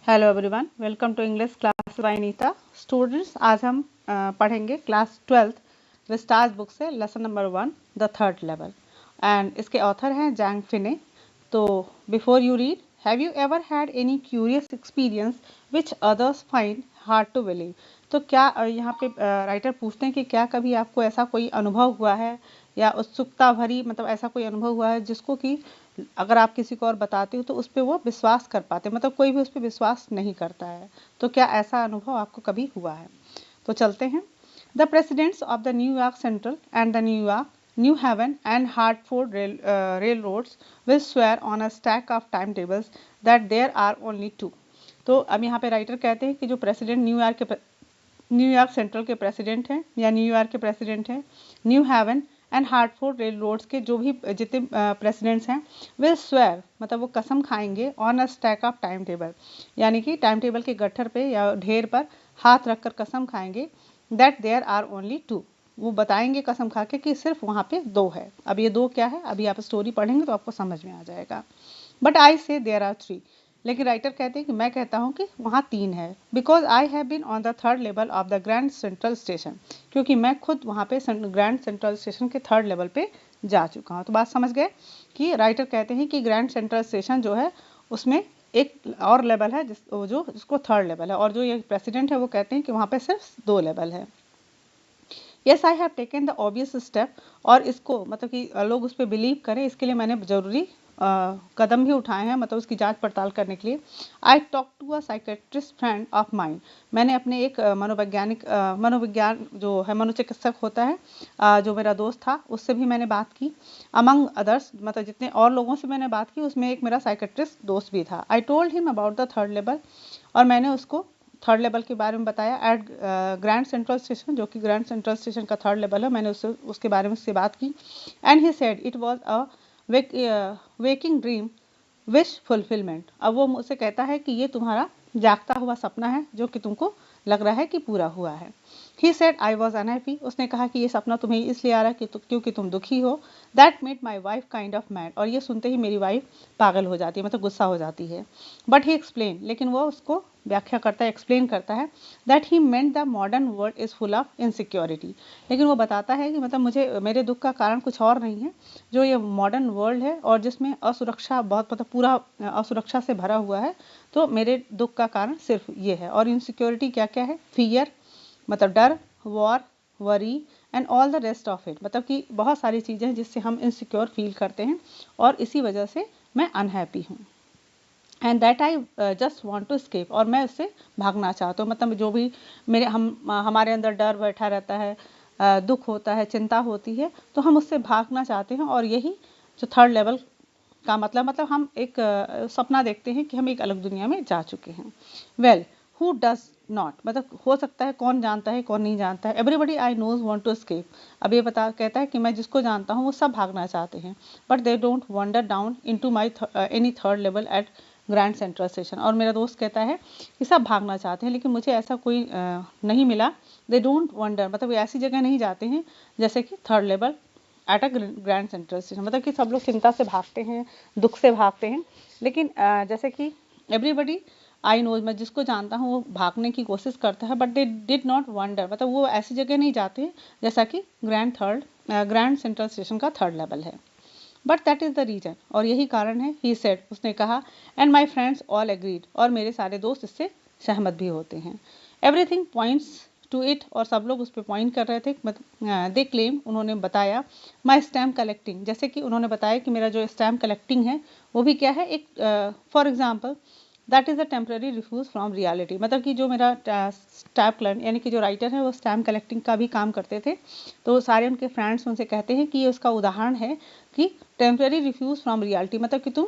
Hello everyone, welcome to English class by Neeta. Students, आज हम पढ़ेंगे क्लास 12th विस्टास बुक से lesson number 1 the third level and इसके author हैं Jack Finney. तो before you read, have you ever had any curious experience which others find hard to believe. तो क्या यहाँ पे राइटर पूछते हैं कि क्या कभी आपको ऐसा कोई अनुभव हुआ है या उत्सुकता भरी मतलब ऐसा कोई अनुभव हुआ है जिसको कि अगर आप किसी को और बताते हो तो उस पर वो विश्वास कर पाते, मतलब कोई भी उस पर विश्वास नहीं करता है। तो क्या ऐसा अनुभव आपको कभी हुआ है? तो चलते हैं। The presidents of the New York Central and the New York New Haven and Hartford railroads will swear on a stack of timetables that there are only two. तो अब यहाँ पे राइटर कहते हैं कि जो प्रेसिडेंट न्यूयॉर्क सेंट्रल के president हैं या न्यूयॉर्क के प्रेसिडेंट हैं, New Haven and Hartford railroads के जो भी जितने प्रेसिडेंट्स हैं, विल स्वेयर मतलब वो कसम खाएंगे on a stack of time table, यानी कि टाइम टेबल के गट्ठर पे या ढेर पर हाथ रखकर कसम खाएंगे that there are only two. वो बताएंगे कसम खा के कि सिर्फ वहाँ पे दो है। अब ये दो क्या है, अभी आप स्टोरी पढ़ेंगे तो आपको समझ में आ जाएगा। बट आई से देयर आर थ्री, लेकिन राइटर कहते हैं कि मैं कहता हूँ कि वहाँ तीन है। Because I have been on the third level of the Grand Central Station, क्योंकि मैं खुद वहाँ पे ग्रैंड सेंट्रल स्टेशन के थर्ड लेवल पे जा चुका हूँ। तो बात समझ गए कि राइटर कहते हैं कि ग्रैंड सेंट्रल स्टेशन जो है उसमें एक और लेवल है जिसको थर्ड लेवल है, और जो ये प्रेसिडेंट है वो कहते हैं कि वहाँ पे सिर्फ दो लेवल है। Yes I have taken the obvious step, और इसको मतलब कि लोग उस पर बिलीव करें इसके लिए मैंने ज़रूरी कदम भी उठाए हैं, मतलब उसकी जांच पड़ताल करने के लिए। I talk to a psychiatrist friend of mine, मैंने अपने एक मनोविज्ञान जो है मनोचिकित्सक होता है जो मेरा दोस्त था उससे भी मैंने बात की। अमंग अदर्स मतलब जितने और लोगों से मैंने बात की उसमें एक मेरा साइकेट्रिस्ट दोस्त भी था। I told him about the third level, और मैंने उसको थर्ड लेवल के बारे में बताया एट ग्रैंड सेंट्रल स्टेशन, जो कि ग्रैंड सेंट्रल स्टेशन का थर्ड लेवल है। मैंने उसके बारे में उससे बात की and he said it was a waking dream wish fulfilment. अब वो मुझसे कहता है कि ये तुम्हारा जागता हुआ सपना है जो कि तुमको लग रहा है कि पूरा हुआ है। He said I was unhappy, उसने कहा कि ये सपना तुम्हें इसलिए आ रहा है कि क्योंकि तुम दुखी हो। That made my wife kind of mad, और ये सुनते ही मेरी वाइफ पागल हो जाती है, मतलब गुस्सा हो जाती है। बट ही एक्सप्लेन, लेकिन वो उसको व्याख्या करता है, एक्सप्लेन करता है that he meant the modern world is full of insecurity. लेकिन वो बताता है कि मतलब मुझे मेरे दुख का कारण कुछ और नहीं है, जो ये मॉडर्न वर्ल्ड है और जिसमें असुरक्षा बहुत मतलब पूरा असुरक्षा से भरा हुआ है, तो मेरे दुख का कारण सिर्फ ये है। और इनसिक्योरिटी क्या क्या है? फियर मतलब डर, war, worry and all the rest of it, मतलब कि बहुत सारी चीज़ें हैं जिससे हम इनसिक्योर फील करते हैं और इसी वजह से मैं अनहैप्पी हूँ। And that I just want to escape, और मैं उससे भागना चाहता हूँ। मतलब जो भी हमारे अंदर डर बैठा रहता है, दुख होता है, चिंता होती है, तो हम उससे भागना चाहते हैं। और यही जो थर्ड लेवल का मतलब हम एक सपना देखते हैं कि हम एक अलग दुनिया में जा चुके हैं। वेल हु डज नॉट, मतलब हो सकता है कौन जानता है कौन नहीं जानता है। Everybody I knows want to escape, अब ये कहता है कि मैं जिसको जानता हूँ वो सब भागना चाहते हैं, but they don't wander down into my any third level at Grand Central Station. और मेरा दोस्त कहता है कि सब भागना चाहते हैं लेकिन मुझे ऐसा कोई नहीं मिला। दे डोंट वंडर मतलब ऐसी जगह नहीं जाते हैं जैसे कि third level at a grand Central station, मतलब कि सब लोग चिंता से भागते हैं, दुख से भागते हैं, लेकिन जैसे कि एवरीबडी आई नोज, मैं जिसको जानता हूँ वो भागने की कोशिश करता है, but they did not wander मतलब वो ऐसी जगह नहीं जाते हैं जैसा कि ग्रैंड सेंट्रल स्टेशन का थर्ड लेवल है। But that is the reason, और यही कारण है। ही सेड, उसने कहा, and my friends all agreed, और मेरे सारे दोस्त इससे सहमत भी होते हैं। एवरीथिंग पॉइंट्स टू इट, और सब लोग उस पर पॉइंट कर रहे थे। दे क्लेम, उन्होंने बताया, माई स्टैम्प कलेक्टिंग, जैसे कि उन्होंने बताया कि मेरा जो स्टैम्प कलेक्टिंग है वो भी क्या है, एक for example that is a temporary refuse from reality, मतलब कि जो मेरा स्टैम्प यानी कि जो राइटर है वो स्टैम्प कलेक्टिंग का भी काम करते थे। तो सारे उनके फ्रेंड्स उनसे कहते हैं कि ये उसका उदाहरण है कि टेम्प्रेरी रिफ्यूज फ्रॉम रियलिटी, मतलब कि तुम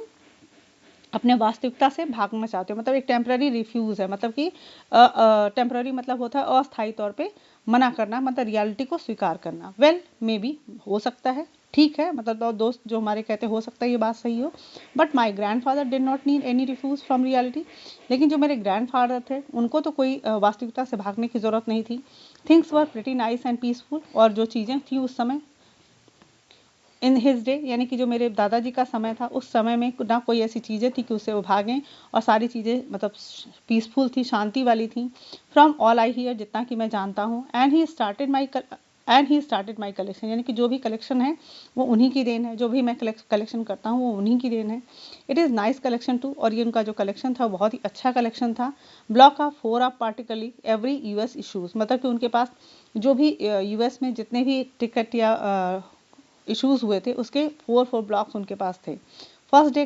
अपने वास्तविकता से भागना चाहते हो, मतलब एक टेम्प्रेरी रिफ्यूज है, मतलब कि टेम्प्रेरी मतलब होता है अस्थायी तौर पे मना करना, मतलब रियलिटी को स्वीकार करना। वेल मे बी, हो सकता है, ठीक है, मतलब दोस्त जो हमारे कहते हो सकता है ये बात सही हो। But my grand father did not need any refuse from reality, लेकिन जो मेरे ग्रैंड फादर थे उनको तो कोई वास्तविकता से भागने की जरूरत नहीं थी। Things were pretty nice and peaceful, और जो चीज़ें थी उस समय इन हिज डे यानी कि जो मेरे दादाजी का समय था, उस समय में ना कोई ऐसी चीज़ें थी कि उससे वो भागें, और सारी चीज़ें मतलब पीसफुल थी, शांति वाली थी। फ्रॉम ऑल आई हियर, जितना कि मैं जानता हूँ, and he started my collection, यानी कि जो भी कलेक्शन है वो उन्हीं की देन है, जो भी मैं कलेक्शन करता हूँ वो उन्हीं की देन है। It is nice collection too, और ये उनका जो कलेक्शन था बहुत ही अच्छा कलेक्शन था। Block of 4 of particularly every US issues, मतलब कि उनके पास जो भी यूएस में जितने भी टिकट या इश्यूज हुए थे उसके 4 ब्लॉक्स उनके पास थे। फर्स्ट डे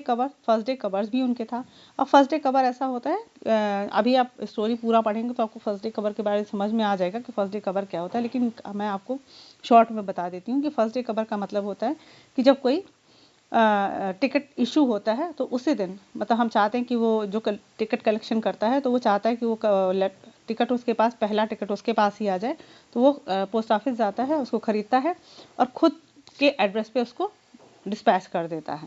कवर्स भी उनके था। अब फर्स्ट डे कवर ऐसा होता है, अभी आप स्टोरी पूरा पढ़ेंगे तो आपको फर्स्ट डे कवर के बारे में समझ में आ जाएगा कि फर्स्ट डे कवर क्या होता है, लेकिन मैं आपको शॉर्ट में बता देती हूँ कि फर्स्ट डे कवर का मतलब होता है कि जब कोई टिकट इशू होता है तो उसी दिन, मतलब हम चाहते हैं कि वो जो टिकट कलेक्शन करता है तो वो चाहता है कि वो टिकट उसके पास, पहला टिकट उसके पास ही आ जाए, तो वो पोस्ट ऑफिस जाता है, उसको खरीदता है और खुद के एड्रेस पे उसको डिस्पैच कर देता है,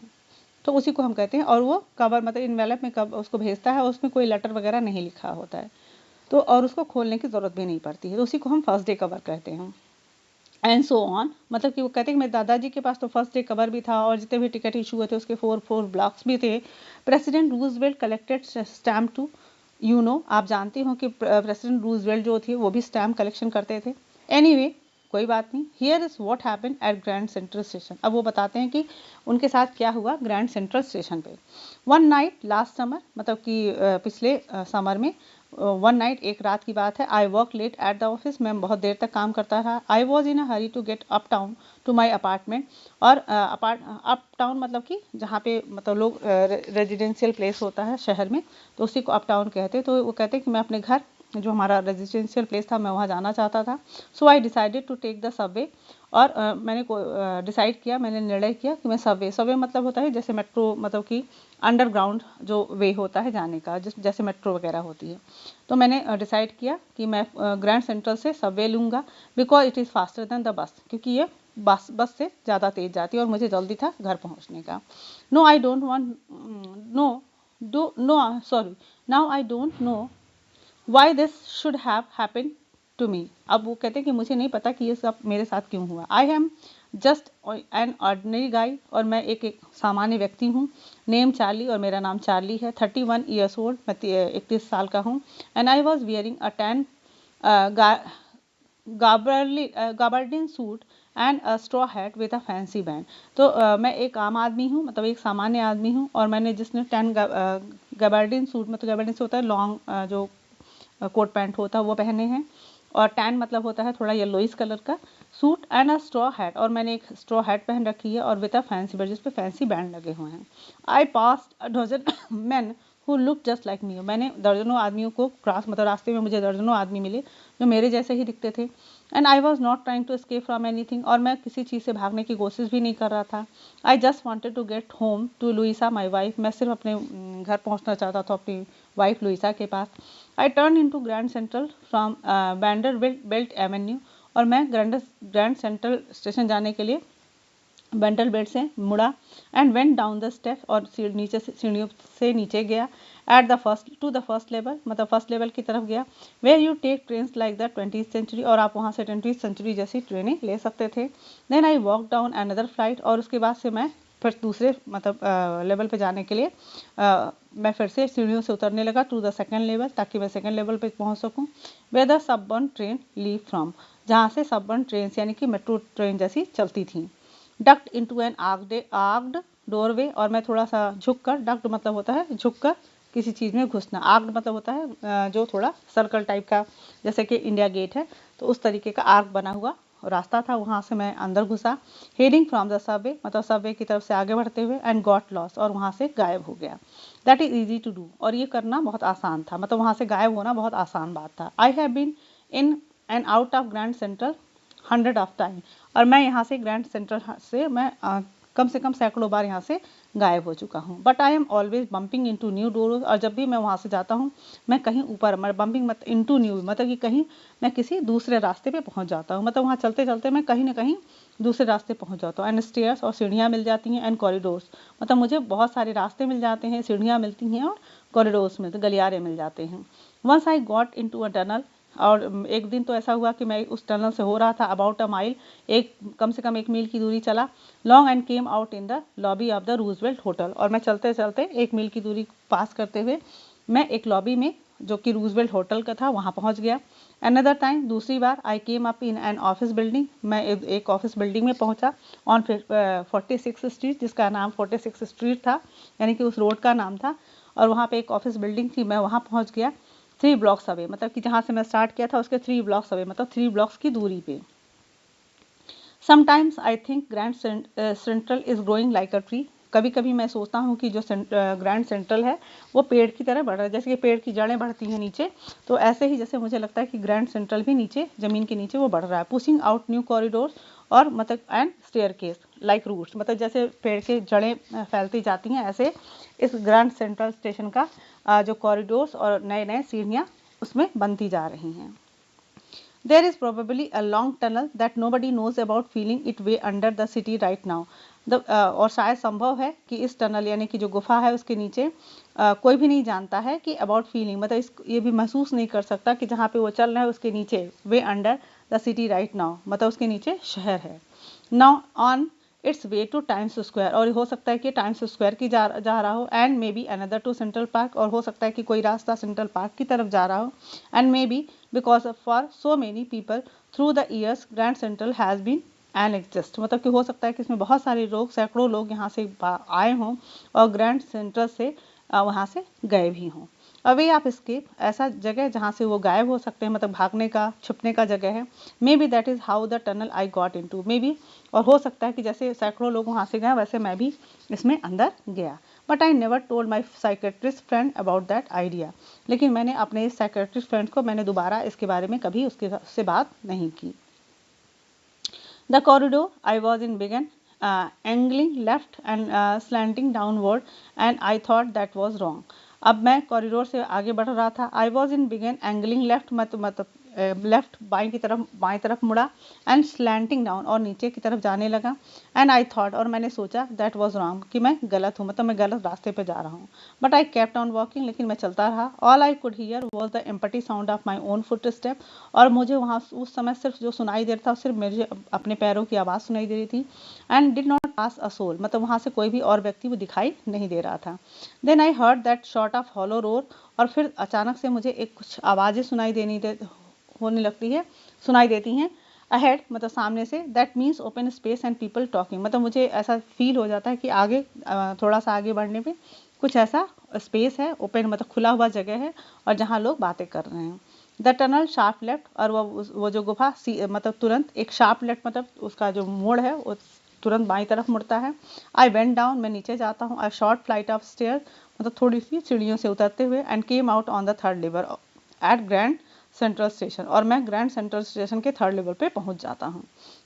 तो उसी को हम कहते हैं। और वो कवर मतलब इनवेलप में कब उसको भेजता है, उसमें कोई लेटर वगैरह नहीं लिखा होता है, तो और उसको खोलने की ज़रूरत भी नहीं पड़ती है, तो उसी को हम फर्स्ट डे कवर कहते हैं। एंड सो ऑन, मतलब कि वो कहते हैं कि मेरे दादाजी के पास तो फर्स्ट डे कवर भी था और जितने भी टिकट इशू हुए थे उसके 4 ब्लॉक्स भी थे। President Roosevelt collected stamp too, आप जानते हो कि प्रेसिडेंट रूजवेल्ट जो थे वो भी स्टैम्प कलेक्शन करते थे। एनीवे, कोई बात नहीं। Here is what happened at Grand Central Station, अब वो बताते हैं कि उनके साथ क्या हुआ ग्रैंड सेंट्रल स्टेशन पे। वन नाइट लास्ट समर, मतलब कि पिछले समर में, वन नाइट एक रात की बात है। I work late at the office, मैं बहुत देर तक काम करता रहा। I was in a hurry to get uptown to my apartment, और अप टाउन मतलब कि जहाँ पे मतलब लोग रेजिडेंशियल प्लेस होता है शहर में, तो उसी को अप टाउन कहते हैं। तो वो कहते हैं कि मैं अपने घर, जो हमारा रेजिडेंशियल प्लेस था, मैं वहाँ जाना चाहता था। So I decided to take the subway, और मैंने डिसाइड किया, मैंने निर्णय किया कि मैं सबवे मतलब होता है जैसे मेट्रो, मतलब कि अंडरग्राउंड जो वे होता है जाने का, जैसे मेट्रो वगैरह होती है। तो मैंने डिसाइड किया कि मैं ग्रैंड सेंट्रल से सबवे लूँगा, because it is faster than the bus, क्योंकि ये बस से ज़्यादा तेज़ जाती है और मुझे जल्दी था घर पहुँचने का। No I don't want no sorry now I don't know why this should have happen to me. अब वो कहते हैं कि मुझे नहीं पता कि ये सब मेरे साथ क्यों हुआ। I am just an ordinary गाई, और मैं एक सामान्य व्यक्ति हूँ। नेम चार्ली, और मेरा नाम चार्ली है। 31 ईयर्स ओल्ड, मैं 31 साल का हूँ। And I was wearing a tan gabardine suit and a straw hat with a fancy band. तो मैं एक आम आदमी हूँ, मतलब एक सामान्य आदमी हूँ, और मैंने जिसने टैन गैबार्डिन सूट, मतलब गैबार्डिन से होता है लॉन्ग जो कोट पैंट होता है वो पहने हैं, और टैन मतलब होता है थोड़ा येलोइस कलर का suit, and a straw hat, और मैंने एक स्ट्रॉ हैट पहन रखी है, और विद अ फैंसी बैंड, जिस पे फैंसी बैंड लगे हुए हैं। I passed a dozen men who look just like me, मैंने दर्जनों आदमियों को क्रॉस, मतलब रास्ते में मुझे दर्जनों आदमी मिले जो मेरे जैसे ही दिखते थे। And I was not trying to escape from anything, और मैं किसी चीज़ से भागने की कोशिश भी नहीं कर रहा था। I just wanted to get home to Louisa my wife, मैं सिर्फ अपने घर पहुँचना चाहता था अपनी वाइफ लुइसा के पास। I turn into Grand Central from Vanderbilt Avenue, और मैं ग्रैंड सेंट्रल स्टेशन जाने के लिए बेंटल बेल्ट से मुड़ा। And went down the step, और नीचे से सीढ़ियों से नीचे गया। एट द फर्स्ट लेवल, मतलब फर्स्ट लेवल की तरफ गया। Where you take train like the 20th century, और आप वहाँ से 20th सेंचुरी जैसी ट्रेनें ले सकते थे। Then I walk down another flight, और उसके बाद से मैं फिर दूसरे मतलब लेवल पे जाने के लिए मैं फिर से सीढ़ियों से उतरने लगा टू द सेकंड लेवल, ताकि मैं सेकंड लेवल पे पहुंच सकूं। Where the suburban train leave from, जहाँ से सबर्न ट्रेन यानी कि मेट्रो ट्रेन जैसी चलती थी। डक्ट इनटू एन आर्क्ड डोरवे, और मैं थोड़ा सा झुककर, डक्ट मतलब होता है झुककर किसी चीज़ में घुसना, आर्क्ड मतलब होता है जो थोड़ा सर्कल टाइप का, जैसे कि इंडिया गेट है तो उस तरीके का आर्क बना हुआ रास्ता था, वहाँ से मैं अंदर घुसा। हेडिंग फ्रॉम द सबवे, मतलब सबवे की तरफ से आगे बढ़ते हुए। एंड गॉट लॉस, और वहाँ से गायब हो गया। That is easy to do, और ये करना बहुत आसान था, मतलब वहाँ से गायब होना बहुत आसान बात था। I have been in and out of Grand Central 100 of time, और मैं यहाँ से ग्रैंड सेंट्रल से मैं कम से कम सैकड़ों बार यहाँ से गायब हो चुका हूँ। But I am always bumping into new doors, और जब भी मैं वहाँ से जाता हूँ मैं कहीं ऊपर, मैं बम्पिंग मत इनटू न्यू, मतलब कि कहीं मैं किसी दूसरे रास्ते पे पहुँच जाता हूँ, मतलब वहाँ चलते चलते मैं कहीं ना कहीं दूसरे रास्ते पहुँच जाता हूँ। एंड स्टेयर्स, और सीढ़ियाँ मिल जाती हैं। एंड कॉरिडोर्स, मतलब मुझे बहुत सारे रास्ते मिल जाते हैं, सीढ़ियाँ मिलती हैं, और कॉरिडोर्स मिलते, गलियारे मिल जाते हैं। Once I got into a tunnel और एक दिन तो ऐसा हुआ कि मैं उस टनल से हो रहा था अबाउट अ माइल, कम से कम 1 मील की दूरी चला, long and came out in the lobby of the Roosevelt hotel. और मैं चलते चलते 1 मील की दूरी पास करते हुए मैं एक लॉबी में जो कि रूजवेल्ट होटल का था वहाँ पहुँच गया। अनदर टाइम, दूसरी बार, I came up in an office building, मैं एक ऑफिस बिल्डिंग में पहुँचा ऑन 46 स्ट्रीट, जिसका नाम 46 स्ट्रीट था, यानी कि उस रोड का नाम था, और वहाँ पे एक ऑफिस बिल्डिंग थी, मैं वहाँ पहुँच गया 3 ब्लॉक्स अवे, मतलब कि जहाँ से मैं स्टार्ट किया था उसके 3 ब्लॉक्स अवे, मतलब 3 ब्लॉक्स की दूरी पे। Sometimes I think grand central is growing like a tree, कभी कभी मैं सोचता हूँ कि जो ग्रैंड सेंट्रल है वो पेड़ की तरह बढ़ रहा है, जैसे कि पेड़ की जड़ें बढ़ती हैं नीचे, तो ऐसे ही जैसे मुझे लगता है कि ग्रैंड सेंट्रल भी नीचे ज़मीन के नीचे वो बढ़ रहा है। पुशिंग आउट न्यू कॉरिडोर्स, और मतलब एंड स्टेयरकेस लाइक रूट्स, मतलब जैसे पेड़ के जड़ें फैलती जाती हैं, ऐसे इस ग्रैंड सेंट्रल स्टेशन का जो कॉरिडोर्स और नए नए सीढ़ियाँ उसमें बनती जा रही हैं। There is probably a long tunnel that nobody knows about feeling it way under the city right now. और शायद संभव है कि इस टनल यानी कि जो गुफा है उसके नीचे कोई भी नहीं जानता है कि अबाउट फीलिंग, मतलब ये भी महसूस नहीं कर सकता कि जहाँ पे वो चल रहा है उसके नीचे way under the city right now, मतलब उसके नीचे शहर है। Now on its way to Times Square, और हो सकता है कि टाइम्स स्क्वायर की जा रहा हो, and maybe another to Central Park, और हो सकता है कि कोई रास्ता सेंट्रल पार्क की तरफ जा रहा हो, and maybe because for so many people through the years Grand Central has been an exit, मतलब कि हो सकता है कि इसमें बहुत सारे लोग, सैकड़ों लोग यहाँ से आए हों और ग्रैंड सेंट्रल से वहाँ से गए भी हों। अवे आप एस्केप, ऐसा जगह जहाँ से वो गायब हो सकते हैं, मतलब भागने का, छुपने का जगह है। Maybe that is how the tunnel I got into, maybe, और हो सकता है कि जैसे सैकड़ों लोग वहाँ से गए वैसे मैं भी इसमें अंदर गया। But I never told my psychiatrist friend about that idea, लेकिन मैंने अपने इस साइकेट्रिस्ट फ्रेंड को मैंने दोबारा इसके बारे में कभी उससे बात नहीं की। The corridor I was in began angling left and slanting downward, and I thought that was wrong. अब मैं कॉरिडोर से आगे बढ़ रहा था, I was in began angling left, मतलब लेफ्ट बाएं तरफ मुड़ा, एंड स्लैंटिंग डाउन, और नीचे की तरफ जाने लगा, एंड आई थॉट, और मैंने सोचा दैट वॉज रॉन्ग, कि मैं गलत हूँ, मतलब मैं गलत रास्ते पे जा रहा हूँ। But I kept on walking, लेकिन मैं चलता रहा। All I could hear was the empty sound of my own foot step, और मुझे वहाँ उस समय सिर्फ जो सुनाई दे रहा था सिर्फ मुझे अपने पैरों की आवाज़ सुनाई दे रही थी, and did not pass a soul, मतलब वहाँ से कोई भी और व्यक्ति वो दिखाई नहीं दे रहा था। Then I heard that sort of hollow roar, और फिर अचानक से मुझे एक कुछ आवाज़ें सुनाई देती हैं अहेड, मतलब सामने से, that means open space and people talking, मतलब मुझे ऐसा फील हो जाता है कि आगे थोड़ा सा आगे बढ़ने पे कुछ ऐसा स्पेस है, ओपन मतलब खुला हुआ जगह है, और जहाँ लोग बातें कर रहे हैं। द टनल शार्प लेफ्ट, और वो जो गुफा मतलब तुरंत एक शार्प लेफ्ट, मतलब उसका जो मोड़ है वो तुरंत बाईं तरफ मुड़ता है। आई वेंट डाउन, मैं नीचे जाता हूँ, a short flight of stair, मतलब थोड़ी सी सीढ़ियों से उतरते हुए, and came out on the 3rd level at Grand Central Station, और मैं ग्रैंड सेंट्रल स्टेशन के 3rd लेवल पे पहुंच जाता हूँ।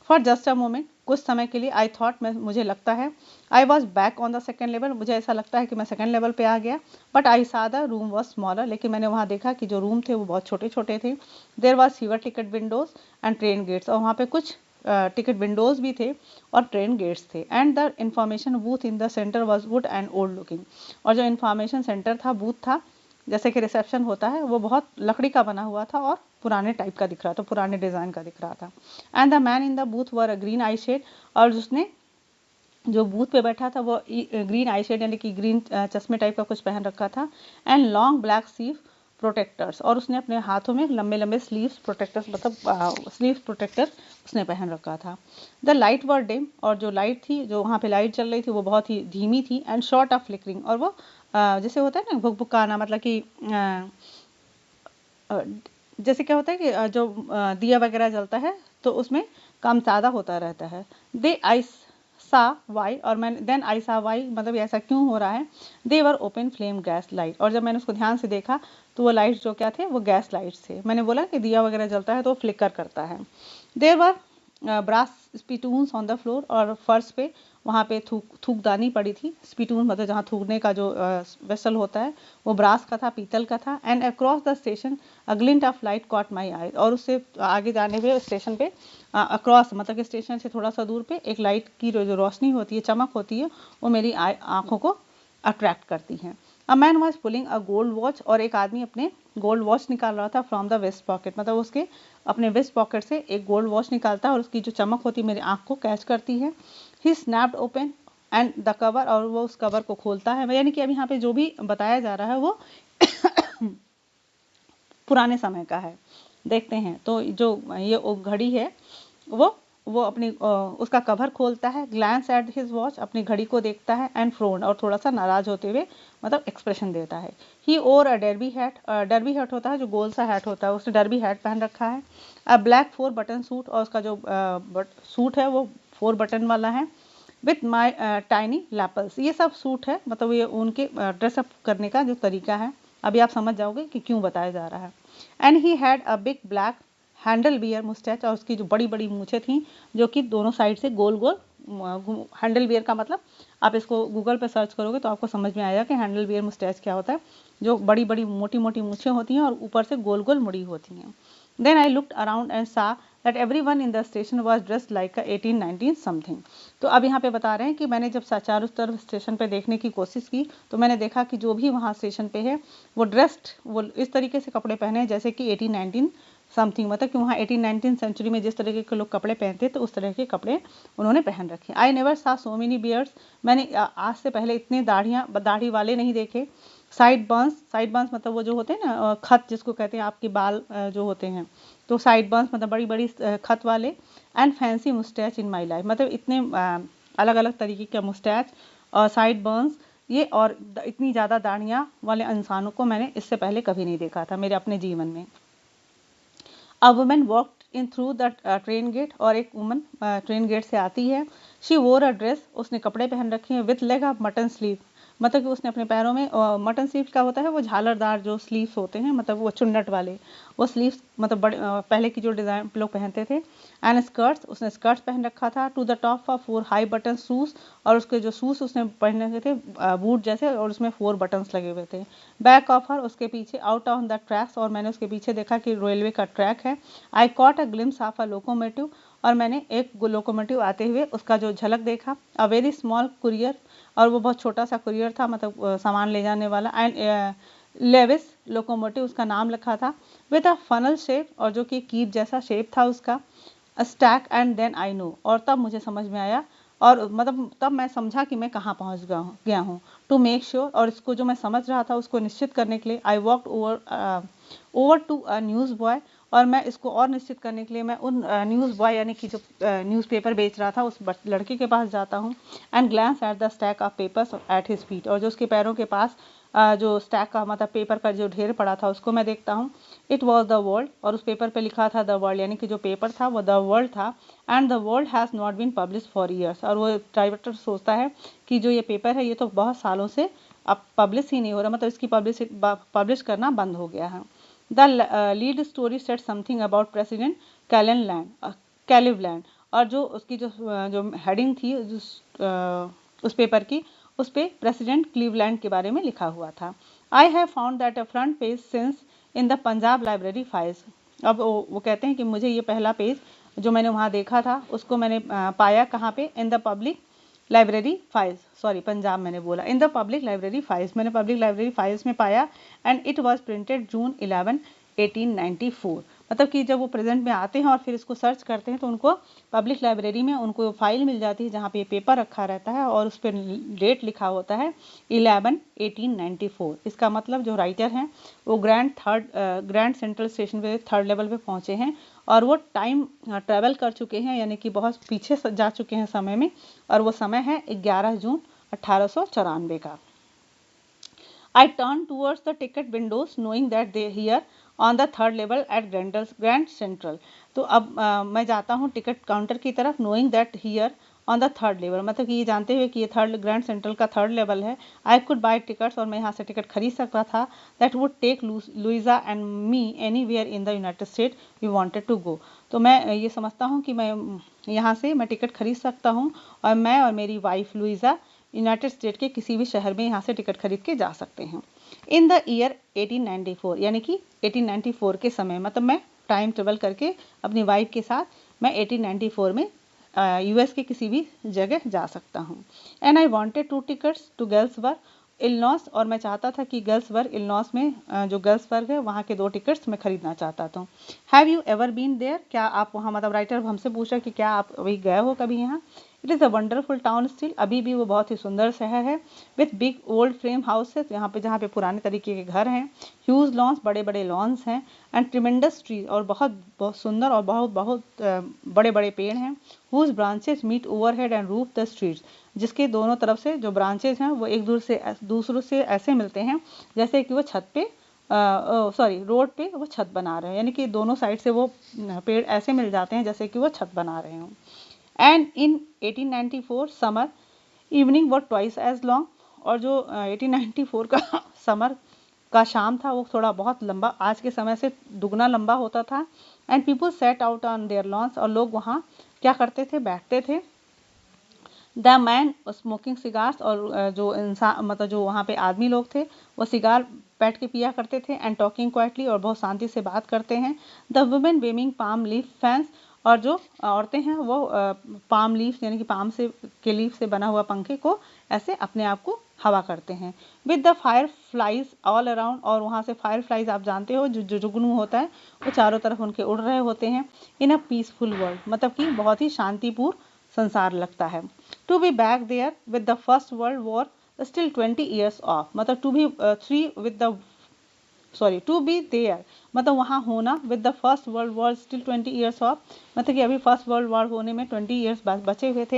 फॉर जस्ट अ मोमेंट, कुछ समय के लिए, आई थॉट, मुझे लगता है, I was back on the 2nd level, मुझे ऐसा लगता है कि मैं 2nd लेवल पे आ गया। बट आई सा द रूम वॉज स्मॉलर, लेकिन मैंने वहाँ देखा कि जो रूम थे वो बहुत छोटे छोटे थे। There was fewer ticket windows and train gates, और वहाँ पे कुछ टिकट विंडोज भी थे और ट्रेन गेट्स थे। And the information booth in the centre was wood and old looking, और जो इंफॉर्मेशन सेंटर था, बूथ था, जैसे कि रिसेप्शन होता है, वो बहुत लकड़ी का बना हुआ था और पुराने टाइप का दिख रहा था, पुराने डिज़ाइन का दिख रहा था। And the man in the booth wore a green eye shade, और उसने जो बूथ पे बैठा था वो ग्रीन आई शेड यानी कि ग्रीन चश्मे टाइप का कुछ पहन रखा था, and long black sleeve protectors, और उसने अपने हाथों में लंबे लंबे स्लीव्स प्रोटेक्टर्स, मतलब स्लीव प्रोटेक्टर उसने पहन रखा था। द लाइट वर डिम, और जो लाइट थी, जो वहाँ पे लाइट चल रही थी, वो बहुत ही धीमी थी, एंड शॉर्ट ऑफ फ्लिकरिंग, और वो जैसे होता है ना भुक भुकाना, मतलब कि जैसे क्या होता है कि जो दिया वगैरह जलता है तो उसमें काम ज़्यादा होता रहता है। दे आई सा वाई, और मैंने देन आई सा वाई, मतलब ऐसा क्यों हो रहा है। They were open flame gas light, और जब मैंने उसको ध्यान से देखा तो वो लाइट्स जो क्या थे वो गैस लाइट्स थे। मैंने बोला कि दिया वगैरह जलता है तो फ्लिकर करता है। देर वर ब्रास स्पिटून्स ऑन द फ्लोर, और फर्श पे वहाँ पे थूकदानी पड़ी थी। स्पिटून मतलब जहाँ थूकने का जो वेसल होता है वो ब्रास का था, पीतल का था। And across the station a glint of light caught my eye, और उससे आगे जाने पे स्टेशन पे अक्रॉस मतलब कि स्टेशन से थोड़ा सा दूर पे एक लाइट की जो रोशनी होती है, चमक होती है, वो मेरी आँखों को अट्रैक्ट करती हैं। A man was pulling a gold watch, और एक आदमी अपने गोल्ड वॉच निकाल रहा था फ्रॉम द वेस्ट पॉकेट, मतलब उसके अपने वेस्ट पॉकेट से एक गोल्ड वॉच निकालता है और उसकी जो चमक होती है मेरी आंख को कैच करती है। He snapped open and the cover, और वो उस कवर को खोलता है, यानी कि अब यहाँ पे जो भी बताया जा रहा है वो पुराने समय का है। देखते हैं तो जो ये घड़ी है वो अपनी उसका कवर खोलता है, ग्लैंस एट हिज वॉच, अपनी घड़ी को देखता है, एंड फ्रोन, और थोड़ा सा नाराज होते हुए मतलब एक्सप्रेशन देता है। ही ओर अ डर्बी हैट, डर्बी हैट होता है जो गोल सा हैट होता है, उसने डर्बी हैट पहन रखा है। अ ब्लैक 4 बटन सूट, और उसका जो सूट है वो 4 बटन वाला है। विथ माई टाइनी लैपल्स, ये सब सूट है, मतलब ये उनके ड्रेसअप करने का जो तरीका है। अभी आप समझ जाओगे कि क्यों बताया जा रहा है। And he had a big black handlebar moustache, और उसकी जो बड़ी बड़ी मूछें थी जो कि दोनों साइड से गोल गोल, हैंडल बियर का मतलब आप इसको गूगल पे सर्च करोगे तो आपको समझ में आएगा कि हैंडल बियर मुस्टैच क्या होता है, जो बड़ी बड़ी मोटी मोटी मूछें होती हैं और ऊपर से गोल गोल मुड़ी होती हैं। Then I looked around and saw that everyone in the station was dressed like 1819 something. तो अब यहाँ पे बता रहे हैं कि मैंने जब चारों तरफ स्टेशन पे देखने की कोशिश की तो मैंने देखा कि जो भी वहाँ स्टेशन पे है वो ड्रेस्ड, वो इस तरीके से कपड़े पहने हैं जैसे कि 1819 समथिंग, मतलब कि वहाँ 1819 सेंचुरी में जिस तरीके के लोग कपड़े पहनते तो उस तरह के कपड़े उन्होंने पहन रखे। आई नेवर सा सो मेनी बियर्ड्स, मैंने आज से पहले इतने दाढ़ी वाले नहीं देखे। साइड बर्न्स मतलब वो जो होते हैं ना खत जिसको कहते हैं, आपके बाल जो होते हैं, तो साइड बर्न्स मतलब बड़ी बड़ी खत वाले। And fancy moustache in my life, मतलब इतने अलग अलग तरीके के मुस्टैच और साइड बर्न्स ये और इतनी ज़्यादा दाढ़ियाँ वाले इंसानों को मैंने इससे पहले कभी नहीं देखा था मेरे अपने जीवन में। A woman walked in through the train gate, और एक वुमन ट्रेन गेट से आती है। शी वोर अ ड्रेस, उसने कपड़े पहन रखे हैं, with leg of mutton sleeve, मतलब कि उसने अपने पैरों में मटन स्लीव का होता है वो झालरदार जो स्लीव्स होते हैं, मतलब वो चुन्नट वाले वो स्लीव्स, मतलब बड़े पहले की जो डिज़ाइन लोग पहनते थे। एंड स्कर्ट्स, उसने स्कर्ट्स पहन रखा था। To the top of 4 high button shoes, और उसके जो शूज उसने पहन रखे थे बूट जैसे, और उसमें 4 बटन्स लगे हुए थे। बैक ऑफ हर, उसके पीछे आउट ऑन द ट्रैक्स, और मैंने उसके पीछे देखा कि रेलवे का ट्रैक है। आई caught a glimpse of a locomotive, और मैंने एक लोकोमोटिव आते हुए उसका जो झलक देखा। अ वेरी स्मॉल कुरियर, और वो बहुत छोटा सा कुरियर था, मतलब सामान ले जाने वाला। एंड लेविस लोकोमोटिव, उसका नाम लिखा था। विद अ फनल शेप, और जो कि कीप जैसा शेप था उसका। स्टैक एंड देन आई नो, और तब मुझे समझ में आया, और मतलब तब मैं समझा कि मैं कहाँ पहुँच गया हूँ। टू मेक श्योर, और इसको जो मैं समझ रहा था उसको निश्चित करने के लिए I walked over to a newsboy, और मैं इसको और निश्चित करने के लिए मैं उन न्यूज़ बॉय यानी कि जो न्यूज़पेपर बेच रहा था उस लड़के के पास जाता हूँ। And glans at the stack of papers at his feet, और जो उसके पैरों के पास जो स्टैक का मतलब पेपर का जो ढेर पड़ा था उसको मैं देखता हूँ। इट वॉज द वर्ल्ड, और उस पेपर पे लिखा था द वर्ल्ड, यानी कि जो पेपर था वो द वर्ल्ड था। And the World has not been publish for years, और वो डायरेक्टर सोचता है कि जो ये पेपर है ये तो बहुत सालों से अब पब्लिश ही नहीं हो रहा, मतलब इसकी पब्लिश करना बंद हो गया है। The lead story said something about President Cleveland, और जो उसकी जो हेडिंग थी उस पेपर की, उस पे प्रेसिडेंट क्लीवलैंड के बारे में लिखा हुआ था। I have found that a front page since in the Punjab library files, अब वो कहते हैं कि मुझे ये पहला पेज जो मैंने वहाँ देखा था उसको मैंने पाया कहाँ पे, in the public library files, sorry Punjab मैंने बोला, in the public library files, मैंने पब्लिक लाइब्रेरी फाइल्स में पाया। एंड इट वाज प्रिंटेड जून 11 1894, मतलब कि जब वो प्रेजेंट में आते हैं और फिर इसको सर्च करते हैं तो उनको पब्लिक लाइब्रेरी में उनको फाइल मिल जाती है जहाँ पे पेपर रखा रहता है और उस पर डेट लिखा होता है 11 1894। इसका मतलब जो राइटर हैं वो ग्रैंड सेंट्रल स्टेशन पे 3rd लेवल पे पहुँचे हैं, और वो टाइम ट्रेवल कर चुके हैं, यानी कि बहुत पीछे जा चुके हैं समय में, और वो समय है 11 जून 1894 का। I turned towards the ticket windows knowing that they here on the 3rd level at Grand Central। तो अब मैं जाता हूँ टिकट काउंटर की तरफ, knowing that here on the 3rd level, मतलब कि ये जानते हुए कि ये ग्रैंड सेंट्रल का 3rd लेवल है। I could buy tickets, और मैं यहाँ से टिकट खरीद सकता था। That would take Louisa and me anywhere in the United States we wanted to go। तो मैं ये समझता हूँ कि मैं यहाँ से मैं टिकट खरीद सकता हूँ, और मैं और मेरी वाइफ लुइजा यूनाइटेड स्टेट के किसी भी शहर में यहाँ से टिकट खरीद के जा सकते हैं। इन द ईयर 1894, यानी कि 1894 के समय, मतलब मैं टाइम ट्रेवल करके अपनी वाइफ के साथ मैं 1894 में यूएस के किसी भी जगह जा सकता हूँ। And I wanted 2 tickets to Galesburg, Illinois, और मैं चाहता था कि गर्ल्सबर्ग इलिनॉस में जो गर्ल्सबर्ग है वहाँ के 2 टिकट्स मैं खरीदना चाहता था। Have you ever been there, क्या आप वहाँ, मतलब राइटर हमसे पूछा कि क्या आप वही गए हो कभी यहाँ। It is a wonderful town still, अभी भी वो बहुत ही सुंदर शहर है। With big old frame houses, यहाँ पे जहाँ पे पुराने तरीके के घर हैं। ह्यूज लॉन्स, बड़े बड़े लॉन्स हैं। एंड ट्रिमेंडस ट्रीज, और बहुत बहुत सुंदर और बहुत बहुत बड़े बड़े पेड़ हैं। Whose branches meet overhead and roof the streets, जिसके दोनों तरफ से जो ब्रांचेज हैं वो एक दूसरों से ऐसे मिलते हैं जैसे कि वो छत पे रोड पे वो छत बना रहे हैं, यानी कि दोनों साइड से वो पेड़ ऐसे मिल जाते हैं जैसे कि वो छत बना रहे हों। And in 1894 summer evening were twice as long, और जो 1894 का समर का शाम था वो थोड़ा बहुत लंबा, आज के समय से दुगना लंबा होता था। And people sat out on their lawns, और लोग वहाँ क्या करते थे, बैठते थे। द मैन स्मोकिंग सिगार्स, और जो इंसान, मतलब जो वहाँ पे आदमी लोग थे वो सिगार बैठ के पिया करते थे। एंड टॉकिंग क्वाइटली, और बहुत शांति से बात करते हैं। The women waving palm leaf fans, और जो औरतें हैं वो पाम लीफ यानी कि पाम से के लीफ से बना हुआ पंखे को ऐसे अपने आप को हवा करते हैं। With the fire flies all around, और वहाँ से फायर फ्लाइज आप जानते हो जो जुगनू होता है वो चारों तरफ उनके उड़ रहे होते हैं। इन अ पीसफुल वर्ल्ड, मतलब कि बहुत ही शांतिपूर्ण संसार लगता है। To be back there with the First World War still 20 years off, मतलब to be to be there, मतलब वहाँ होना। With the First World War still 20 years off, मतलब कि अभी फर्स्ट वर्ल्ड वॉर होने में 20 ईयर्स बचे हुए थे।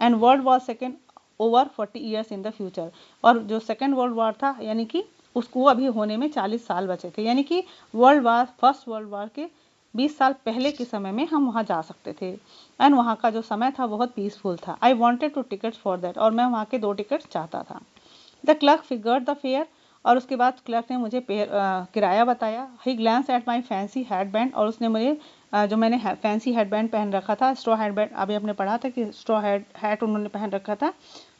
And world war second over 40 years in the future, और जो सेकेंड वर्ल्ड वॉर था यानी कि उसको अभी होने में 40 साल बचे थे, यानी कि फर्स्ट वर्ल्ड वॉर के 20 साल पहले के समय में हम वहाँ जा सकते थे। एंड वहाँ का जो समय था बहुत पीसफुल था। I wanted two ticket for that, और मैं वहाँ के 2 टिकट चाहता था। The clerk figured the fare, और उसके बाद क्लर्क ने मुझे किराया बताया। He glance at my fancy head band, और उसने मुझे जो मैंने फैंसी हेड बैंड पहन रखा था, स्ट्रॉ हेड बैंड, अभी आपने पढ़ा था कि स्ट्रॉ हैट उन्होंने पहन रखा था,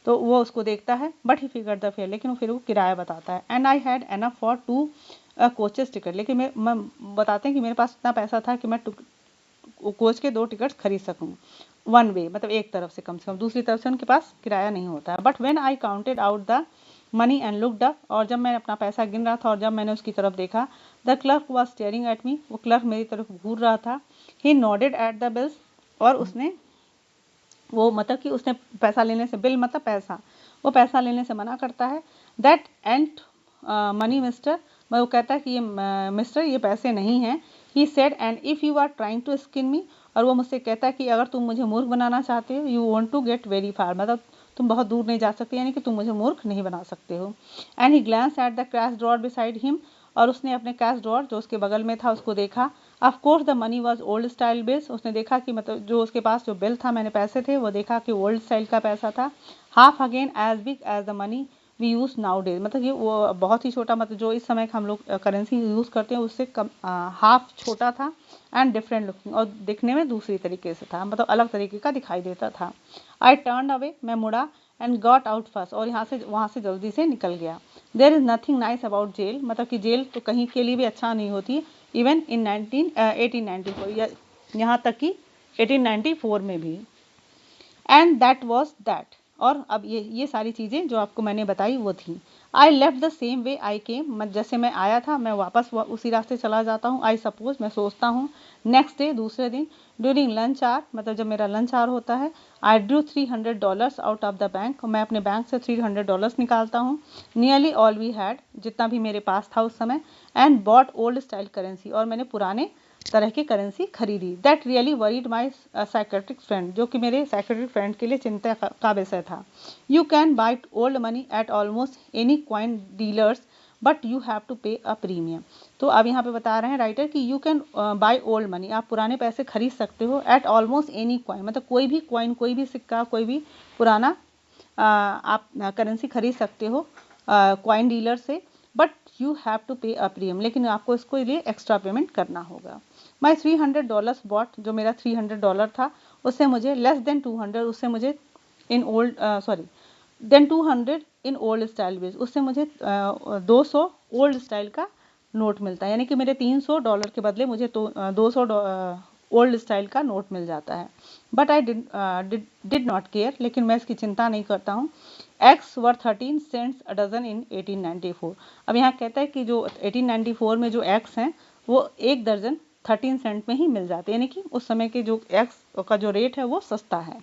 तो वो उसको देखता है। But he figure the fair, लेकिन फिर वो किराया बताता है। And I had enough for 2 coaches ticket, लेकिन मैं बताते हैं कि मेरे पास इतना पैसा था कि मैं कोच के 2 टिकट खरीद सकूँ वन वे, मतलब एक तरफ से, कम से कम दूसरी तरफ से उनके पास किराया नहीं होता है। But when I counted out the money and looked up, और जब मैंने अपना पैसा गिन रहा था और जब मैंने उसकी तरफ देखा, the clerk was staring at me, वो क्लर्क मेरी तरफ घूर रहा था। ही नॉडेड एट द बिल्स, और उसने वो, मतलब कि उसने पैसा लेने से, बिल मतलब पैसा, वो पैसा लेने से मना करता है। दैट एंड मनी मिस्टर, वो कहता है कि ये मिस्टर ये पैसे नहीं हैं। He said and if you are trying to skin me, और वो मुझसे कहता है कि अगर तुम मुझे मूर्ख बनाना चाहते हो, you want to get very far, मतलब तुम बहुत दूर नहीं जा सकते, यानी कि तुम मुझे मूर्ख नहीं बना सकते हो। And he glance at the cash drawer beside him, और उसने अपने कैश ड्रॉर जो उसके बगल में था उसको देखा। Of course the money was old style bills, उसने देखा कि मतलब जो उसके पास जो बिल था, मैंने पैसे थे, वो देखा कि ओल्ड स्टाइल का पैसा था। Half again as big as the money we use nowadays, मतलब ये वो बहुत ही छोटा, मतलब जो इस समय हम लोग करेंसी यूज़ करते हैं उससे कम, हाफ छोटा था। एंड डिफरेंट लुकिंग, और दिखने में दूसरी तरीके से था, मतलब अलग तरीके का दिखाई देता था। आई टर्न अवे, मैं मुड़ा। एंड गॉट आउट फर्स्ट, और वहाँ से जल्दी से निकल गया। There is nothing nice about jail, मतलब कि जेल तो कहीं के लिए भी अच्छा नहीं होती, इवन इन 1894, यहाँ तक कि 1894 में भी। एंड दैट वॉज दैट, और अब ये सारी चीज़ें जो आपको मैंने बताई वो थी। I left the same way I came, जैसे मैं आया था मैं वापस उसी रास्ते चला जाता हूँ। आई सपोज, मैं सोचता हूँ। नेक्स्ट डे, दूसरे दिन, ड्यूरिंग लंच आवर, मतलब जब मेरा लंच आवर होता है, I drew $300 out of the bank, मैं अपने बैंक से $300 निकालता हूँ। नियरली ऑल वी हैड, जितना भी मेरे पास था उस समय। And bought old style currency, और मैंने पुराने तरह की करेंसी खरीदी। That really worried my psychiatric friend, जो कि मेरे साइकेट्रिक फ्रेंड के लिए चिंता का विषय था। You can buy old money at almost any coin dealers, but you have to pay a premium. तो अब यहाँ पे बता रहे हैं राइटर कि you can buy old money, आप पुराने पैसे खरीद सकते हो। एट ऑलमोस्ट एनी क्वाइन, मतलब कोई भी क्वाइन, कोई भी सिक्का, कोई भी पुराना आप करेंसी खरीद सकते हो क्वाइन डीलर से। But you have to pay a premium, लेकिन आपको इसको लिए एक्स्ट्रा पेमेंट करना होगा। माई $300 बॉट, जो मेरा $300 था, उससे मुझे लेस देन 200, उससे मुझे in old than 200 in old style बेस, उससे मुझे 200 ओल्ड स्टाइल का नोट मिलता है, यानी कि मेरे $300 के बदले मुझे तो 200 ओल्ड स्टाइल का नोट मिल जाता है। But I did not care, लेकिन मैं इसकी चिंता नहीं करता हूँ। Eggs were 13 cents a dozen in 1894। अब यहाँ कहता है कि जो 1894 में जो एग्स हैं वो एक दर्जन 13 सेंट में ही मिल जाते हैं, यानी कि उस समय के जो एग्स का जो रेट है वो सस्ता है।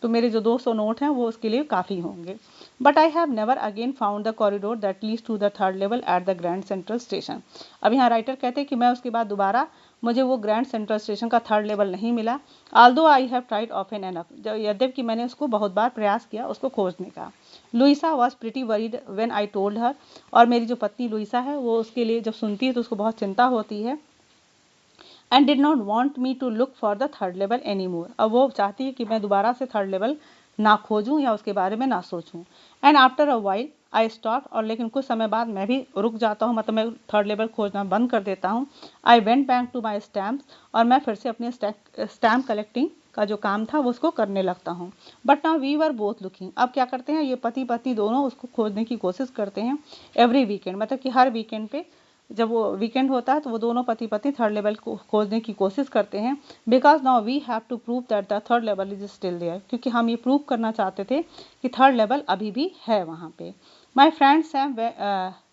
तो मेरे जो 200 नोट हैं वो उसके लिए काफ़ी होंगे। But I have never again found the corridor that leads to the third level at the Grand Central Station. अब यहाँ राइटर कहते हैं कि मैं उसके बाद दोबारा मुझे वो ग्रैंड सेंट्रल स्टेशन का थर्ड लेवल नहीं मिला। Aldous I have tried often enough, यद्यपि मैंने उसको बहुत बार प्रयास किया उसको खोजने का। Louisa was pretty worried when I told her, और मेरी जो पत्नी लुइसा है वो उसके लिए जब सुनती है तो उसको बहुत चिंता होती है। And did not want me to look for the third level any more, अब वो चाहती है कि मैं दोबारा से थर्ड लेवल ना खोजूं या उसके बारे में ना सोचूं। And after a while I stop, और लेकिन कुछ समय बाद मैं भी रुक जाता हूँ, मतलब मैं थर्ड लेवल खोजना बंद कर देता हूँ। I went back to my stamps, और मैं फिर से अपने स्टैम्प कलेक्टिंग का जो काम था वो उसको करने लगता हूँ। But now we were both looking, अब क्या करते हैं ये पति पत्नी दोनों उसको खोजने की कोशिश करते हैं। एवरी वीकेंड, मतलब कि हर वीकेंड पे जब वो वीकेंड होता है तो वो दोनों पति पत्नी थर्ड लेवल को खोजने की कोशिश करते हैं। Because now we have to prove that the third level is still there, क्योंकि हम ये प्रूव करना चाहते थे कि थर्ड लेवल अभी भी है वहाँ पे। My friend Sam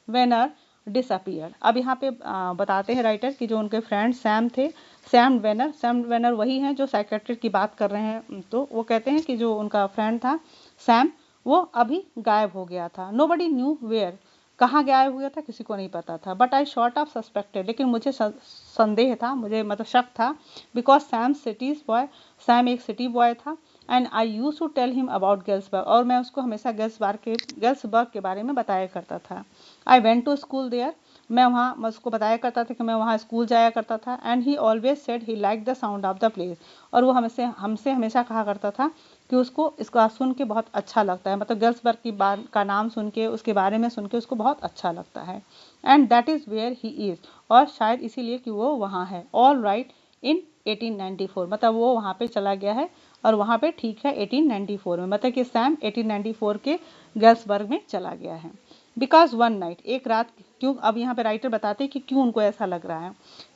Vanern disappear, अब यहाँ पे बताते हैं राइटर कि जो उनके फ्रेंड सैम थे, सैम वेनर वही हैं जो साइकेट्रिस्ट की बात कर रहे हैं। तो वो कहते हैं कि जो उनका फ्रेंड था सैम वो अभी गायब हो गया था। नोबडी न्यू वेयर, कहाँ गायब हुआ था किसी को नहीं पता था। But I sort of suspected, लेकिन मुझे संदेह था, मुझे मतलब शक था। बिकॉज सैम एक सिटी बॉय था। And I use to tell him about Galesburg, और मैं उसको हमेशा गेल्सबर्ग के बारे में बताया करता था। I went to school there, मैं उसको बताया करता था कि मैं वहाँ स्कूल जाया करता था। And he always said he like the sound of the place, और वो हमसे हमेशा कहा करता था कि उसको इसका सुन के बहुत अच्छा लगता है, मतलब गेल्सबर्ग की बात का नाम सुन के उसके बारे में सुन के उसको बहुत अच्छा लगता है। And that is where he is, और शायद इसीलिए कि वो वहाँ है। ऑल राइट इन 1894, मतलब वो वहाँ पे चला गया है और वहाँ पे ठीक है 1894 में, मतलब कि सैम 1894 के गेल्सबर्ग में चला गया है। बिकॉज वन नाइट, एक रात, क्यों, अब यहाँ पे राइटर बताते हैं कि क्यों उनको ऐसा लग रहा है।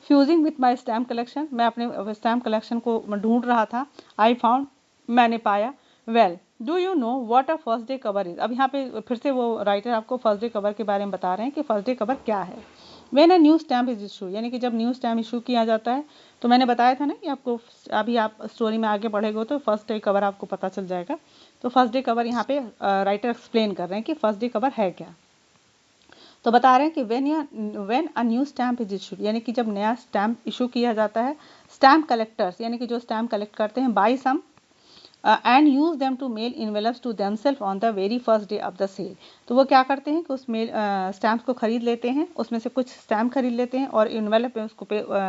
Fusing with my stamp collection, मैं अपने स्टैम्प कलेक्शन को ढूंढ रहा था। आई फाउंड, मैंने पाया। Well do you know what a first day cover is, अब यहाँ पे फिर से वो राइटर आपको फर्स्ट डे कवर के बारे में बता रहे हैं कि फर्स्ट डे कवर क्या है। When a new stamp is issue, यानी कि जब न्यू स्टैम्प इशू किया जाता है, तो मैंने बताया था ना कि आपको अभी आप स्टोरी में आगे बढ़ेगा तो फर्स्ट डे कवर आपको पता चल जाएगा। तो फर्स्ट डे कवर यहाँ पे राइटर एक्सप्लेन कर रहे हैं कि फर्स्ट डे कवर है क्या। तो बता रहे हैं कि when a new stamp is issued, यानी कि जब नया स्टैम्प इशू किया जाता है, स्टैम्प कलेक्टर्स यानी कि जो स्टैम्प कलेक्ट करते हैं buy some and use them to mail envelopes to themself on the very first day of the sale. तो वो क्या करते हैं कि उस मेल स्टैम्प्स को खरीद लेते हैं, उसमें से कुछ स्टैम्प खरीद लेते हैं और इन्वेलप में उसको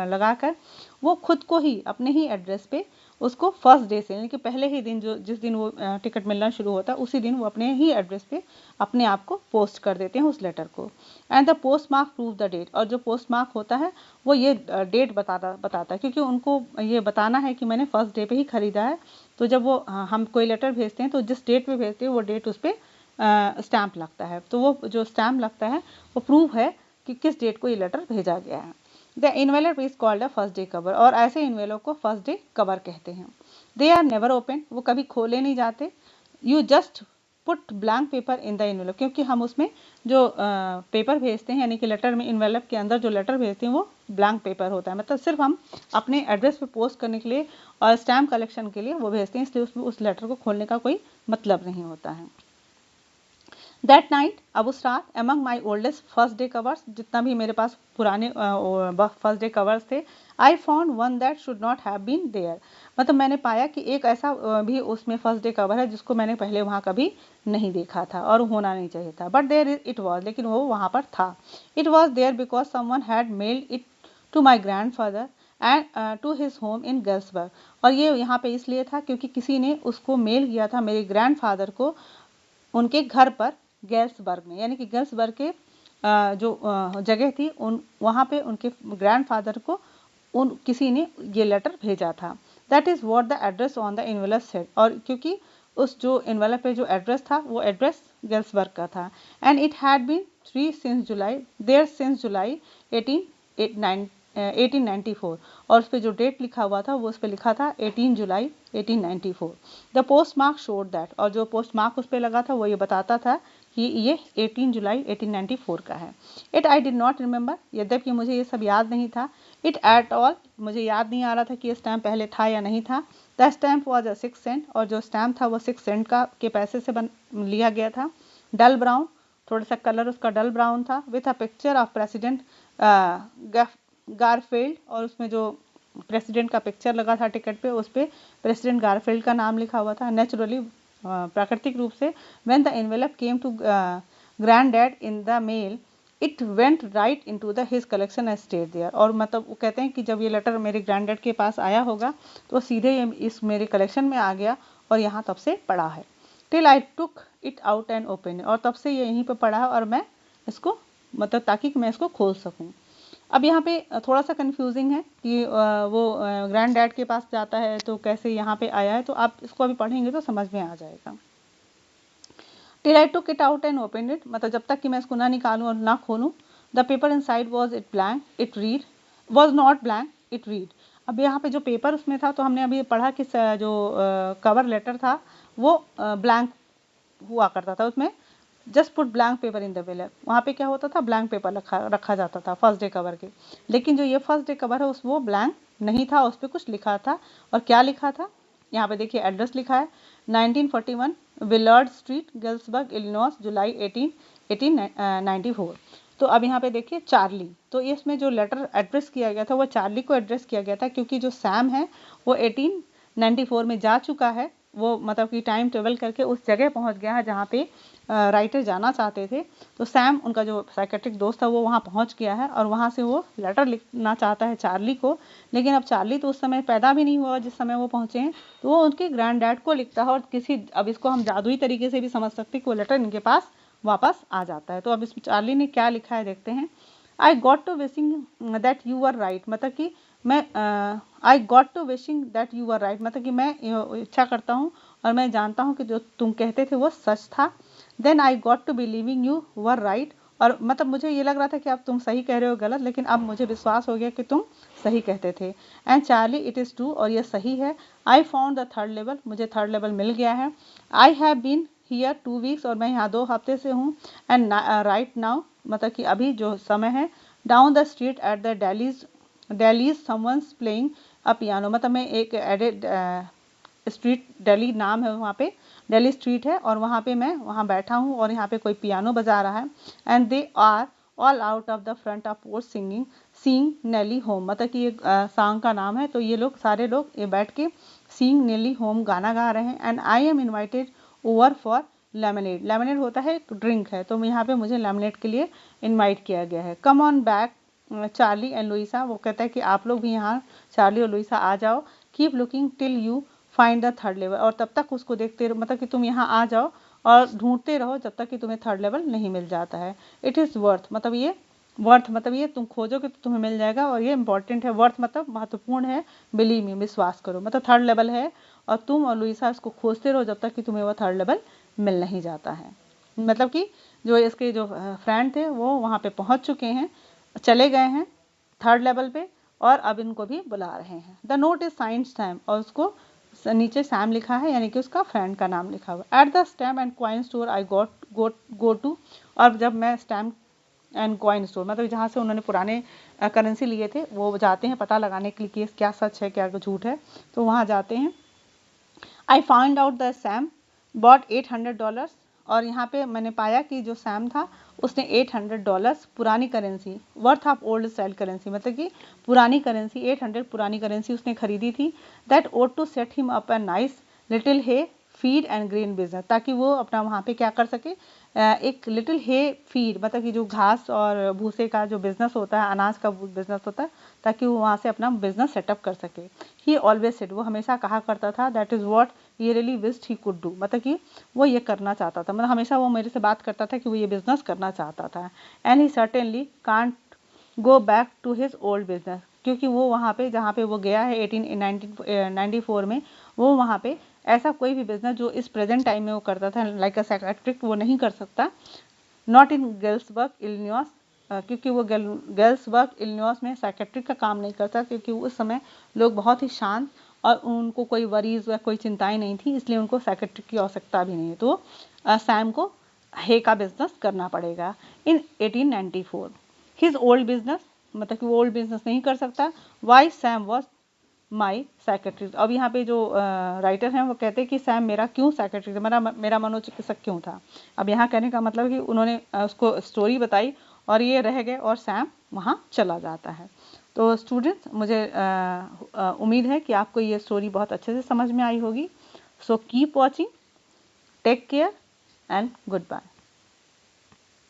लगाकर वो खुद को ही अपने ही एड्रेस पे उसको फर्स्ट डे से, यानी कि पहले ही दिन, जो जिस दिन वो टिकट मिलना शुरू होता है उसी दिन वो अपने ही एड्रेस पे अपने आप को पोस्ट कर देते हैं उस लेटर को। And the postmark prove the date, और जो पोस्ट मार्क होता है वो ये डेट बताता है, क्योंकि उनको ये बताना है कि मैंने फर्स्ट डे पे ही खरीदा है। तो जब वो हम कोई लेटर भेजते हैं तो जिस डेट पे भेजते हैं वो डेट उस पर स्टैम्प लगता है। तो वो जो स्टैम्प लगता है वो प्रूव है कि किस डेट को ये लेटर भेजा गया है। The envelope is called a first day cover, और ऐसे इन्वेलप को फर्स्ट डे कवर कहते हैं। दे आर नेवर ओपन, वो कभी खोले नहीं जाते। You just put blank paper in the envelope, क्योंकि हम उसमें जो पेपर भेजते हैं, यानी कि लेटर में इन्वेलप के अंदर जो लेटर भेजते हैं वो ब्लैंक पेपर होता है, मतलब सिर्फ हम अपने एड्रेस पे पोस्ट करने के लिए और स्टैम्प कलेक्शन के लिए वो भेजते हैं, इसलिए उसमें उस लेटर को खोलने का कोई मतलब नहीं होता है। दैट नाइट, अब उस रात, among my oldest first day covers, जितना भी मेरे पास पुराने फर्स्ट डे कवर्स थे, I found one that should not have been there, मतलब मैंने पाया कि एक ऐसा भी उसमें फर्स्ट डे कवर है जिसको मैंने पहले वहाँ कभी नहीं देखा था और होना नहीं चाहिए था। बट देयर इट वॉज, लेकिन वो वहाँ पर था। It was there because someone had mailed it to my grandfather and to his home in Galesburg, और ये यहाँ पे इसलिए था क्योंकि किसी ने उसको मेल किया था मेरे ग्रैंड फादर को उनके घर पर गेल्सबर्ग में, यानी कि गेल्सबर्ग के जो जगह थी उन वहाँ पे उनके ग्रैंडफादर को उन किसी ने ये लेटर भेजा था। That is what the address on the envelope said, और क्योंकि उस जो इन्वेलप पे जो एड्रेस था वो एड्रेस गेल्सबर्ग का था। And it had been 3 since July 18 1894 और उस पर जो डेट लिखा हुआ था वो उस पर लिखा था 18 जुलाई 1894। The post mark showed that, और जो पोस्ट मार्क उस पर लगा था वो ये बताता था कि ये 18 जुलाई 1894 का है। It I did not remember, यद्यपि मुझे ये सब याद नहीं था। इट एट ऑल, मुझे याद नहीं आ रहा था कि ये स्टैम्प पहले था या नहीं था। The stamp was a 6 cent, और जो स्टैम्प था वो 6 सेंट का के पैसे से लिया गया था। डल ब्राउन, थोड़ा सा कलर उसका डल ब्राउन था। With a picture of president Garfield, और उसमें जो प्रेसिडेंट का पिक्चर लगा था टिकट पे, उस पर प्रेसिडेंट गारफील्ड का नाम लिखा हुआ था। नेचुरली, प्राकृतिक रूप से, when the envelope came to granddad in the mail it went right into the his collection and stayed there, और मतलब वो कहते हैं कि जब ये लेटर मेरे ग्रैंड डैड के पास आया होगा तो सीधे इस मेरे कलेक्शन में आ गया और यहाँ तब से पड़ा है। Till I took it out and open, और तब से ये यहीं पे पड़ा है और मैं इसको मतलब ताकि मैं इसको खोल सकूं। अब यहाँ पे थोड़ा सा कंफ्यूजिंग है कि वो ग्रैंड डैड के पास जाता है तो कैसे यहाँ पे आया है, तो आप इसको अभी पढ़ेंगे तो समझ में आ जाएगा। Till I took it out and open it, मतलब जब तक कि मैं इसको ना निकालूं और ना खोलूं। The paper inside was it blank it read, was not blank it read. अब यहाँ पे जो पेपर उसमें था, तो हमने अभी पढ़ा कि जो कवर लेटर था वो ब्लैंक हुआ करता था, उसमें just put blank paper in the वेलर, वहाँ पे क्या होता था, ब्लैंक पेपर रखा जाता था फर्स्ट डे कवर के। लेकिन जो ये फर्स्ट डे कवर है उस वो ब्लैंक नहीं था, उस पर कुछ लिखा था। और क्या लिखा था, यहाँ पे देखिए एड्रेस लिखा है 1941 विलर्ड स्ट्रीट, गिल्सबर्ग, इलिनॉइस, जुलाई 1894। तो अब यहाँ पे देखिए चार्ली, तो इसमें जो लेटर एड्रेस किया गया था वो चार्ली को एड्रेस किया गया था, क्योंकि जो सैम है वो 1894 में जा चुका है, वो मतलब कि टाइम ट्रेवल करके उस जगह पहुंच गया है जहाँ पे राइटर जाना चाहते थे। तो सैम, उनका जो साइकेट्रिक दोस्त था, वो वहाँ पहुँच गया है और वहाँ से वो लेटर लिखना चाहता है चार्ली को। लेकिन अब चार्ली तो उस समय पैदा भी नहीं हुआ जिस समय वो पहुँचे हैं, तो वो उनके ग्रैंड डैड को लिखता है और किसी, अब इसको हम जादुई तरीके से भी समझ सकते हैं कि वो लेटर इनके पास वापस आ जाता है। तो अब इसमें चार्ली ने क्या लिखा है देखते हैं। I got to wishing that you are right, मतलब कि मैं I got to wishing that you are right, मतलब कि मैं इच्छा करता हूँ और मैं जानता हूँ कि जो तुम कहते थे वो सच था। Then I got to believing you were right, और मतलब मुझे ये लग रहा था कि अब तुम सही कह रहे हो गलत, लेकिन अब मुझे विश्वास हो गया कि तुम सही कहते थे। And Charley it is true, और ये सही है। I found the third level, मुझे थर्ड लेवल मिल गया है। I have been here 2 weeks, और मैं यहाँ 2 हफ्ते से हूँ। एंड राइट नाउ, मतलब कि अभी जो समय है, down the street at the dailies someone's playing a piano, मतलब मैं एक एडेड स्ट्रीट, दिल्ली नाम है वहाँ पे, दिल्ली स्ट्रीट है, और वहाँ पे मैं वहाँ बैठा हूँ और यहाँ पे कोई पियानो बजा रहा है। And they are all out of the front of porch seeing Nellie home, मतलब कि ये सॉन्ग का नाम है। तो ये लोग सारे लोग ये बैठ के सीइंग नेली होम गाना गा रहे हैं। And I am invited over for lemonade, lemonade होता है एक ड्रिंक है, तो यहाँ पे मुझे लेमनेड के लिए इन्वाइट किया गया है। Come on back Charley and Louisa, वो कहता है कि आप लोग भी यहाँ, चार्ली और लुइसा आ जाओ। Keep looking till you find the third level, और तब तक उसको देखते रहो, मतलब कि तुम यहाँ आ जाओ और ढूंढते रहो जब तक कि तुम्हें थर्ड लेवल नहीं मिल जाता है। इट इज़ वर्थ, मतलब ये वर्थ, मतलब ये तुम खोजोगे तो तुम्हें मिल जाएगा, और ये इंपॉर्टेंट है। वर्थ मतलब महत्वपूर्ण है, बिलीव मी, विश्वास करो, मतलब थर्ड लेवल है और तुम और लुइसा इसको खोजते रहो जब तक कि तुम्हें वो थर्ड लेवल मिल नहीं जाता है। मतलब कि जो इसके जो फ्रेंड थे वो वहाँ पे पहुँच चुके हैं, चले गए हैं थर्ड लेवल पे, और अब इनको भी बुला रहे हैं। The note is signed Sam, और उसको नीचे सैम लिखा है, यानी कि उसका फ्रेंड का नाम लिखा हुआ। At the stamp and coin store I go to, और जब मैं स्टैम्प एंड कॉइन स्टोर, मतलब जहाँ से उन्होंने पुराने करेंसी लिए थे, वो जाते हैं पता लगाने के लिए कि क्या सच है क्या झूठ है, तो वहाँ जाते हैं। I find out the Sam bought $800, और यहाँ पे मैंने पाया कि जो सैम था उसने $800 पुरानी currency, worth of old style currency, मतलब कि पुरानी करेंसी 800 पुरानी करेंसी उसने खरीदी थी। That ought to set him up a nice little hay feed and green business, ताकि वो अपना वहाँ पे क्या कर सके, एक लिटिल हे फीड, मतलब कि जो घास और भूसे का जो बिजनेस होता है, अनाज का बिजनेस होता है, ताकि वो वहाँ से अपना बिजनेस सेटअप कर सके। ही ऑलवेज सेड, वो हमेशा कहा करता था, that is what he really wished he could do, मतलब कि वो ये करना चाहता था, मतलब हमेशा वो मेरे से बात करता था कि वो ये बिजनेस करना चाहता था। And he certainly can't go back to his old business, क्योंकि वो वहाँ पे जहाँ पे वो गया है 1994 में, वो वहाँ पे ऐसा कोई भी बिजनेस जो इस प्रेजेंट टाइम में वो करता था, लाइक अ साइकियाट्रिस्ट, वो नहीं कर सकता। नॉट इन गिल्सबर्ग इलिनॉइस क्योंकि वो गर्ल्स वर्क इलिनॉइस में साइकेट्री का काम नहीं करता, क्योंकि उस समय लोग बहुत ही शांत और उनको कोई वरीज या कोई चिंताएं नहीं थी, इसलिए उनको साइकेट्री की आवश्यकता भी नहीं है। तो सैम को हे का बिजनेस करना पड़ेगा। इन 1894 हिज ओल्ड बिजनेस, मतलब कि वो ओल्ड बिजनेस नहीं कर सकता। Why Sam was my secretary. अब यहाँ पे जो राइटर हैं वो कहते हैं कि सैम मेरा क्यों सेक्रेटरी था, मेरा मनोचिकित्सक क्यों था। अब यहाँ कहने का मतलब कि उन्होंने उसको स्टोरी बताई और ये रह गए और सैम वहाँ चला जाता है। तो स्टूडेंट्स, मुझे उम्मीद है कि आपको ये स्टोरी बहुत अच्छे से समझ में आई होगी। So keep watching, take care and good bye.